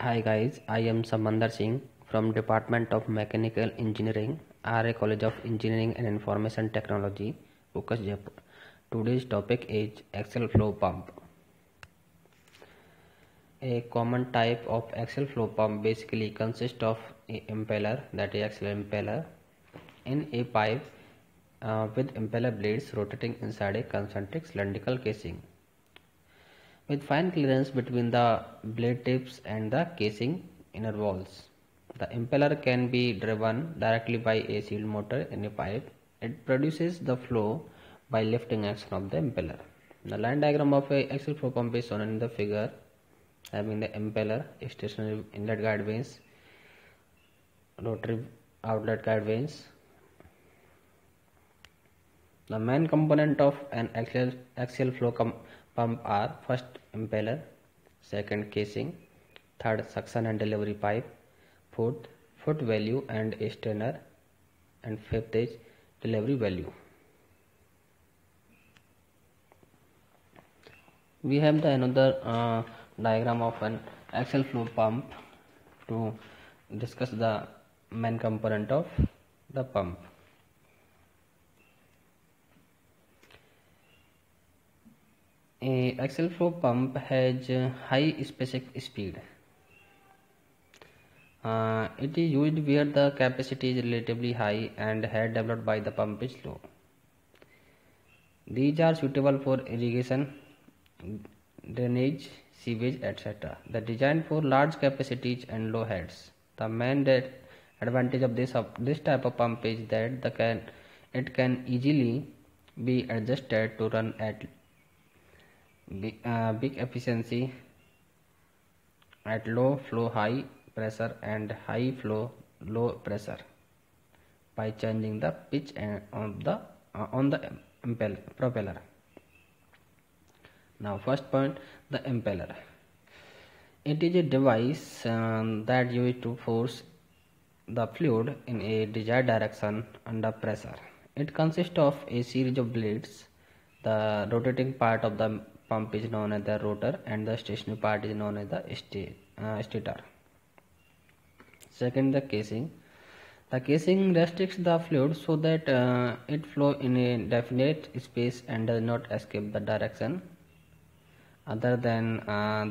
Hi guys, I am Samandar Singh from Department of Mechanical Engineering, RA College of Engineering and Information Technology, Ukas Jaipur. Today's topic is axial flow pump. A common type of axial flow pump basically consists of a impeller, that is axial impeller, in a pipe with impeller blades rotating inside a concentric cylindrical casing, with fine clearance between the blade tips and the casing inner walls. The impeller can be driven directly by a sealed motor in a pipe. It produces the flow by lifting action of the impeller. The line diagram of a axial flow pump is shown in the figure, having the impeller, stationary inlet guide vanes, rotary outlet guide vanes. The main component of an axial flow pump are: first impeller, second casing, third suction and delivery pipe, fourth foot value and a strainer, and fifth is delivery value. We have the another diagram of an axial flow pump to discuss the main component of the pump. A axial flow pump has high specific speed. It is used where the capacity is relatively high and head developed by the pump is low. These are suitable for irrigation, drainage, sewage, etc. The design for large capacities and low heads. The main advantage of this type of pump is that it can easily be adjusted to run at big efficiency at low flow high pressure and high flow low pressure by changing the pitch on the propeller. Now first point, the impeller. It is a device that used to force the fluid in a desired direction under pressure. It consists of a series of blades. The rotating part of the pump is known as the rotor and the stationary part is known as the stator. Second, the casing. The casing restricts the fluid so that it flows in a definite space and does not escape the direction other than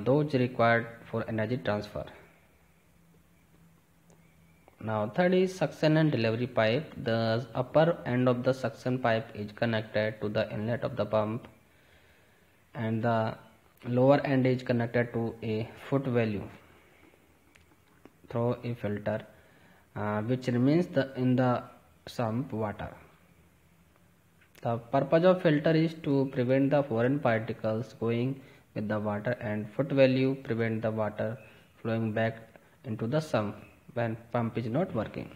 those required for energy transfer. Now third is suction and delivery pipe. The upper end of the suction pipe is connected to the inlet of the pump and the lower end is connected to a foot value through a filter which remains in the sump water. The purpose of filter is to prevent the foreign particles going with the water, and foot value prevent the water flowing back into the sump when pump is not working.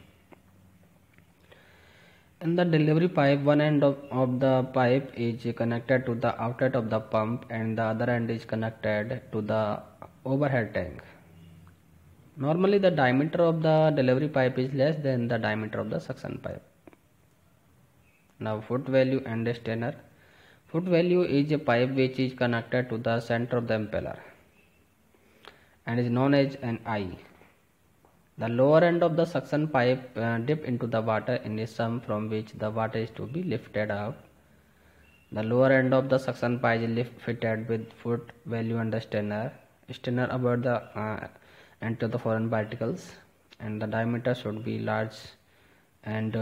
In the delivery pipe, one end of the pipe is connected to the outlet of the pump and the other end is connected to the overhead tank. Normally the diameter of the delivery pipe is less than the diameter of the suction pipe. Now foot value and strainer. Foot value is a pipe which is connected to the center of the impeller and is known as an eye. The lower end of the suction pipe dip into the water in a sump from which the water is to be lifted out. The lower end of the suction pipe is fitted with foot value and the strainer about the enter the foreign particles, and the diameter should be large and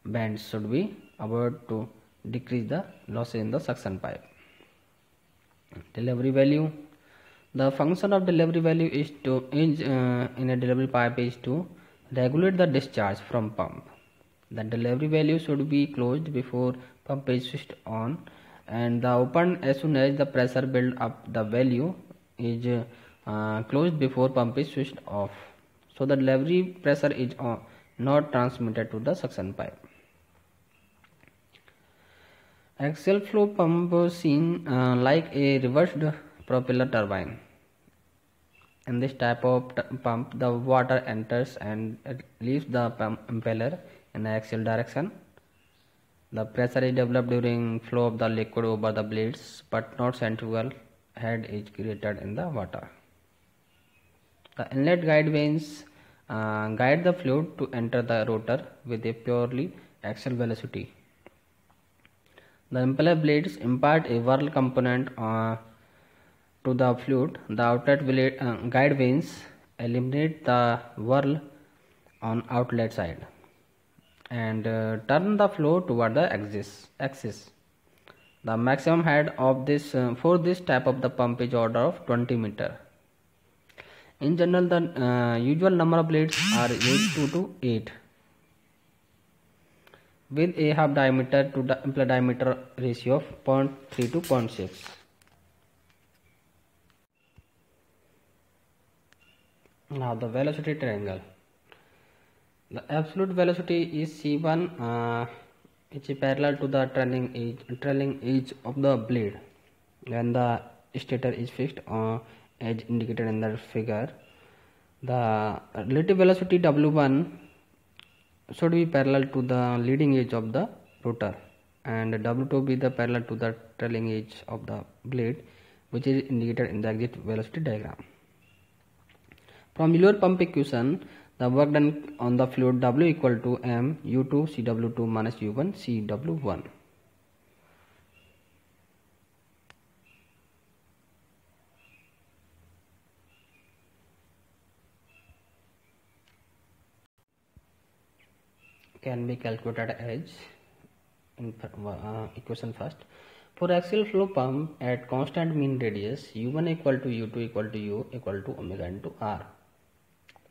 bends should be avoided to decrease the losses in the suction pipe. Delivery value. The function of delivery value is in a delivery pipe is to regulate the discharge from pump. The delivery value should be closed before pump is switched on and the opened as soon as the pressure build up. The value is closed before pump is switched off, so the delivery pressure is not transmitted to the suction pipe. Axial flow pump seen like a reversed propeller turbine. In this type of pump, the water enters and leaves the impeller in the axial direction. The pressure is developed during flow of the liquid over the blades, but not centrifugal head is created in the water. The inlet guide vanes guide the fluid to enter the rotor with a purely axial velocity. The impeller blades impart a whirl component to the fluid. The outlet guide vanes eliminate the whirl on outlet side and turn the flow toward the axis. The maximum head of this for this type of the pump is order of 20 meter. In general, the usual number of blades are 2 to 8 with a half diameter to the impeller diameter ratio of 0.3 to 0.6. Now the velocity triangle. The absolute velocity is C1, which is parallel to the trailing edge of the blade when the stator is fixed as indicated in the figure. The relative velocity W1 should be parallel to the leading edge of the rotor, and W2 be the parallel to the trailing edge of the blade, which is indicated in the exit velocity diagram. From Euler pump equation, the work done on the fluid W equal to m U2 CW2 minus U1 CW1. Can be calculated as in equation first. For axial flow pump at constant mean radius, U1 equal to U2 equal to U equal to omega into R.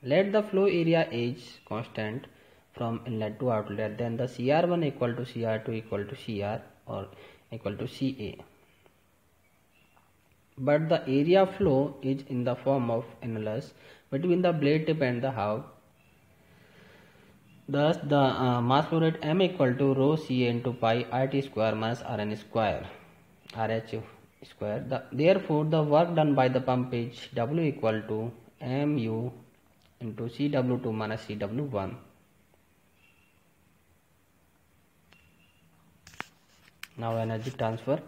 Let the flow area H constant from inlet to outlet, then the CR1 equal to CR2 equal to CR or equal to CA. But the area flow is in the form of annulus between the blade tip and the housing. Thus, the mass flow rate M equal to rho Ca into pi RT square minus Rn square, RH square. Therefore, the work done by the pump is W equal to Mu into CW2 minus CW1. Now, energy transfer.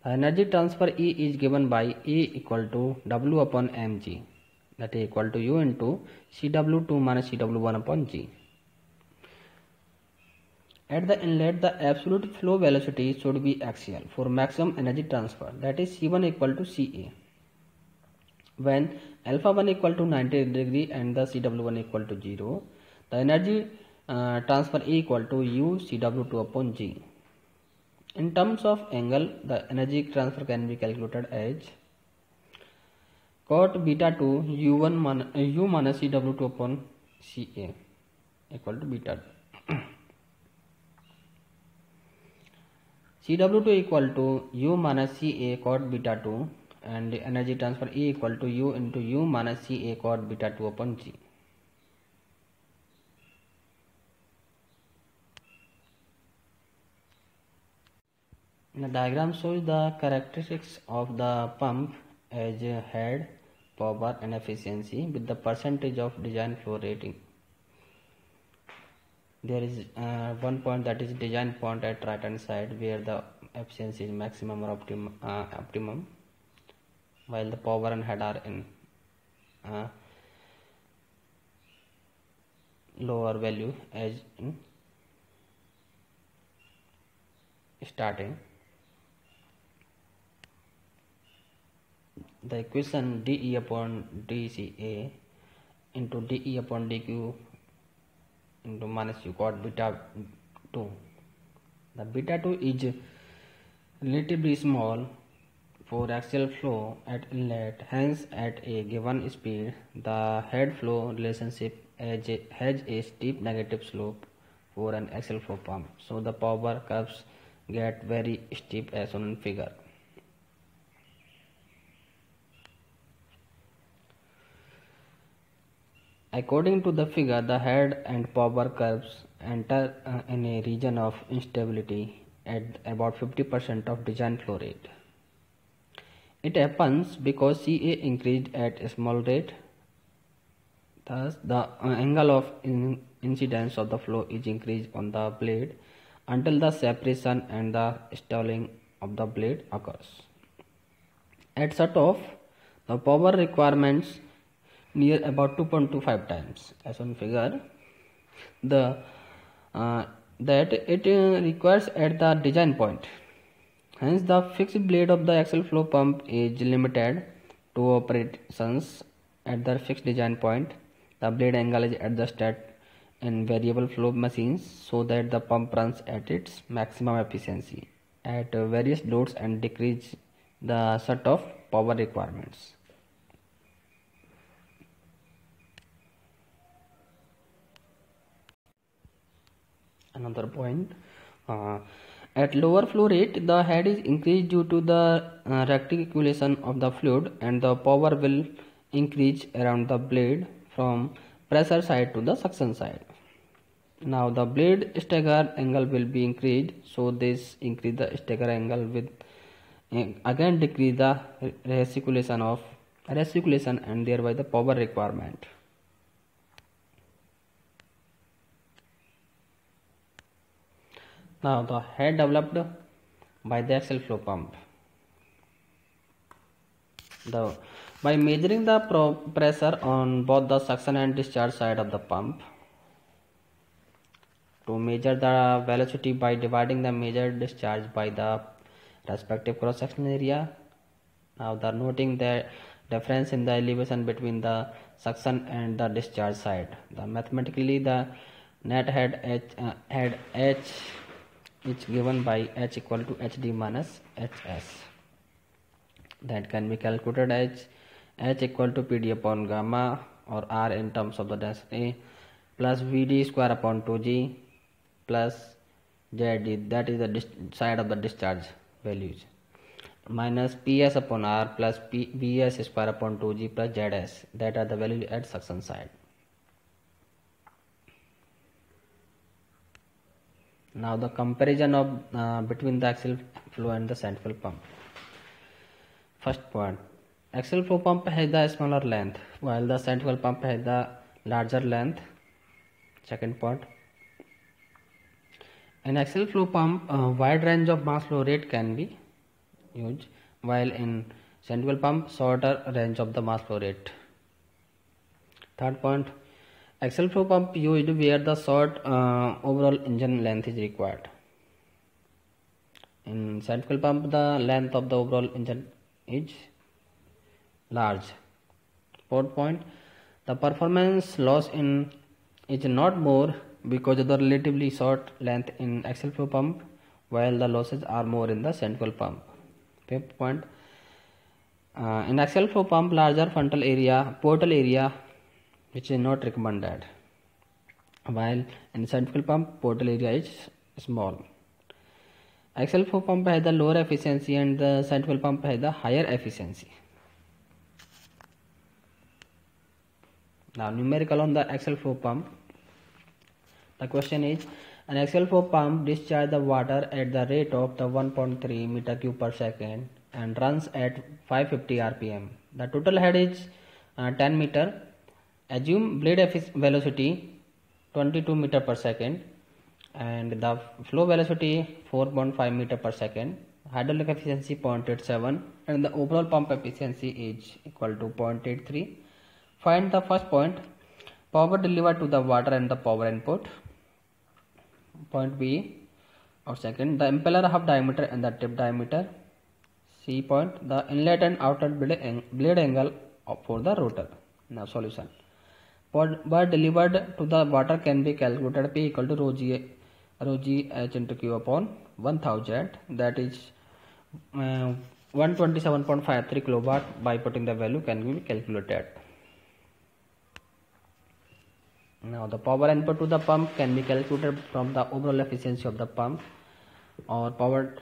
The energy transfer E is given by E equal to W upon mg. That is equal to U into CW2 minus CW1 upon G. At the inlet, the absolute flow velocity should be axial for maximum energy transfer, that is C1 equal to Ca. When alpha 1 equal to 90 degree and the CW1 equal to 0, the energy transfer E equal to U CW2 upon G. In terms of angle, the energy transfer can be calculated as cot beta 2 U minus CW2 upon Ca equal to beta 2. CW2 equal to U minus Ca cot beta 2 and the energy transfer E equal to U into U minus Ca cot beta 2 upon G. The diagram shows the characteristics of the pump as head, power and efficiency with the percentage of design flow rating. There is one point, that is design point at right hand side, where the efficiency is maximum or optimum, while the power and head are in lower value as in starting. The equation dE upon dCA into dE upon dQ into minus U cot beta 2. The beta 2 is relatively small for axial flow at inlet, hence at a given speed the head flow relationship has a steep negative slope for an axial flow pump, so the power curves get very steep as shown in figure. According to the figure, the head and power curves enter in a region of instability at about 50% of design flow rate. It happens because Ca increased at a small rate. Thus, the angle of incidence of the flow is increased on the blade until the separation and the stalling of the blade occurs. At shut off, the power requirements near about 2.25 times. As on figure, the that it requires at the design point. Hence, the fixed blade of the axial flow pump is limited to operations at the fixed design point. The blade angle is adjusted in variable flow machines so that the pump runs at its maximum efficiency at various loads and decrease the set of power requirements. Another point, at lower flow rate, the head is increased due to the reticulation of the fluid, and the power will increase around the blade from pressure side to the suction side. Now the blade stagger angle will be increased, so this increase the stagger angle with again decrease the reticulation and thereby the power requirement. Now the head developed by the axial flow pump. By measuring the pressure on both the suction and discharge side of the pump, to measure the velocity by dividing the measured discharge by the respective cross-sectional area. Now the noting the difference in the elevation between the suction and the discharge side. Mathematically the net head H is given by H equal to HD minus HS. That can be calculated as H equal to PD upon gamma or R in terms of the density plus VD square upon 2G plus ZD, that is the side of the discharge values, minus PS upon R plus VS square upon 2G plus ZS, that are the values at suction side. Now the comparison of between the axial flow and the centrifugal pump. First point, axial flow pump has the smaller length while the centrifugal pump has the larger length. Second point, in axial flow pump, a wide range of mass flow rate can be used, while in centrifugal pump, shorter range of the mass flow rate. Third point, axial flow pump used where the short overall engine length is required. In centrifugal pump, the length of the overall engine is large. Fourth point, the performance loss is not more because of the relatively short length in axial flow pump, while the losses are more in the centrifugal pump. Fifth point, in axial flow pump, larger frontal area, portal area, which is not recommended, while in centrifugal pump, portal area is small. Axial flow pump has the lower efficiency and the centrifugal pump has the higher efficiency. Now numerical on the axial flow pump. The question is, an axial flow pump discharges the water at the rate of the 1.3 meter cube per second and runs at 550 rpm. The total head is 10 meter. Assume blade velocity 22 meter per second and the flow velocity 4.5 meter per second. Hydraulic efficiency 0.87 and the overall pump efficiency is equal to 0.83. Find the first point, power delivered to the water and the power input. Point B or second, the impeller half diameter and the tip diameter. C point, the inlet and outlet blade angle for the rotor. Now solution. Power delivered to the water can be calculated P equal to rho g H into Q upon 1000, that is 127.53 kilowatt. By putting the value can be calculated. Now the power input to the pump can be calculated from the overall efficiency of the pump or power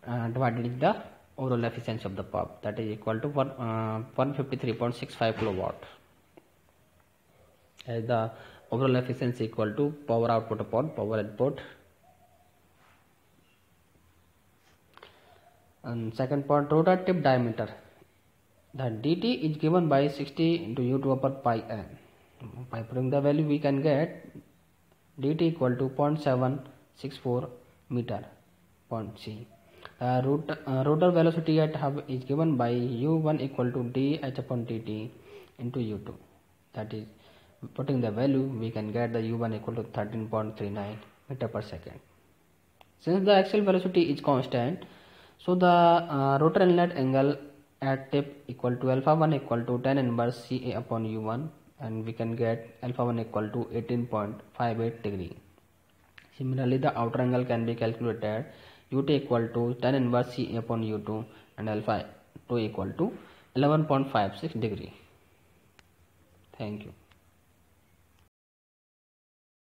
divided with the overall efficiency of the pump, that is equal to 153.65 kilowatt, as the overall efficiency equal to power output upon power input. And second point, rotor tip diameter. The dt is given by 60 into u to the power pi n. By putting the value we can get dt equal to 0.764 meter. Point C. Rotor velocity at hub is given by u1 equal to dh upon dt into u2. That is, putting the value, we can get the u1 equal to 13.39 meter per second. Since the axial velocity is constant, so the rotor inlet angle at tip equal to alpha 1 equal to tan inverse Ca upon u1, and we can get alpha 1 equal to 18.58 degree. Similarly, the outer angle can be calculated ut equal to tan inverse Ca upon u2 and alpha 2 equal to 11.56 degree. Thank you.